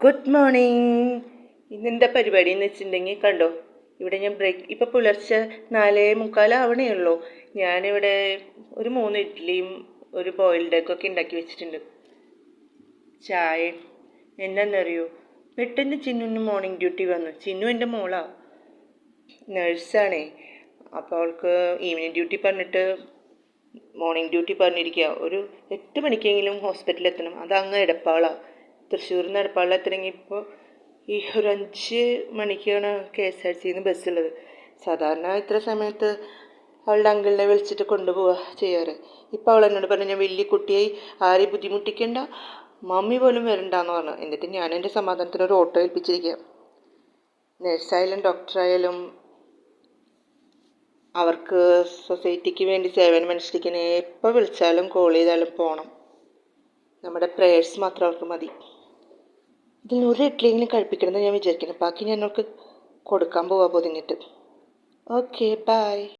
Good morning. ഇന്നെന്താ പരിപാടി എന്ന് വെച്ചിട്ടുണ്ടെങ്കിൽ കണ്ടോ, ഇവിടെ ഞാൻ ഇപ്പം പുലർച്ചെ 4:45 ആവണേ ഉള്ളൂ. ഞാനിവിടെ ഒരു 3 ഇഡ്ഡലിയും ഒരു ബോയിൽഡ് എഗ്ഗൊക്കെ ഉണ്ടാക്കി വെച്ചിട്ടുണ്ട്. ചായ എന്താണെന്നറിയോ, പെട്ടെന്ന് ചിന്നുവിന് മോർണിംഗ് ഡ്യൂട്ടി വന്നു. ചിന്നു എൻ്റെ മോളാ, നേഴ്സാണേ. അപ്പോൾ അവൾക്ക് ഈവനിങ് ഡ്യൂട്ടി പറഞ്ഞിട്ട് മോർണിംഗ് ഡ്യൂട്ടി പറഞ്ഞിരിക്കുക. ഒരു 8 മണിക്കെങ്കിലും ഹോസ്പിറ്റലിൽ എത്തണം. അതങ്ങ് എടപ്പാളാണ്. തൃശ്ശൂരിൽ നിന്ന് എടപ്പാളിലെത്തണമെങ്കിൽ ഇപ്പോൾ ഒരു 5 മണിക്കാണ് KSRTC ബസ്സുള്ളത്. സാധാരണ ഇത്ര സമയത്ത് അവളുടെ അങ്കിളിനെ വിളിച്ചിട്ട് കൊണ്ടുപോവുക ചെയ്യാറ്. ഇപ്പോൾ അവൾ എന്നോട് പറഞ്ഞു, ഞാൻ വലിയ കുട്ടിയായി, ആരെയും ബുദ്ധിമുട്ടിക്കേണ്ട, മമ്മി പോലും വരണ്ടെന്ന് പറഞ്ഞു. എന്നിട്ട് ഞാൻ എൻ്റെ സമാധാനത്തിന് ഒരു ഓട്ടോ ഏൽപ്പിച്ചിരിക്കുക. നഴ്സായാലും ഡോക്ടറായാലും അവർക്ക് സൊസൈറ്റിക്ക് വേണ്ടി സേവനം അനുഷ്ഠിക്കാൻ എപ്പോൾ വിളിച്ചാലും കോൾ ചെയ്താലും പോകണം. നമ്മുടെ പ്രേയേഴ്സ് മാത്രം അവർക്ക് മതി. ഇതിൽ ഒരു ഇഡ്ഡലിയെങ്കിലും കഴിപ്പിക്കണമെന്ന് ഞാൻ വിചാരിക്കുന്നു. ബാക്കി ഞാൻ അവർക്ക് കൊടുക്കാൻ പോവാ പൊതിഞ്ഞിട്ട്. Okay, by.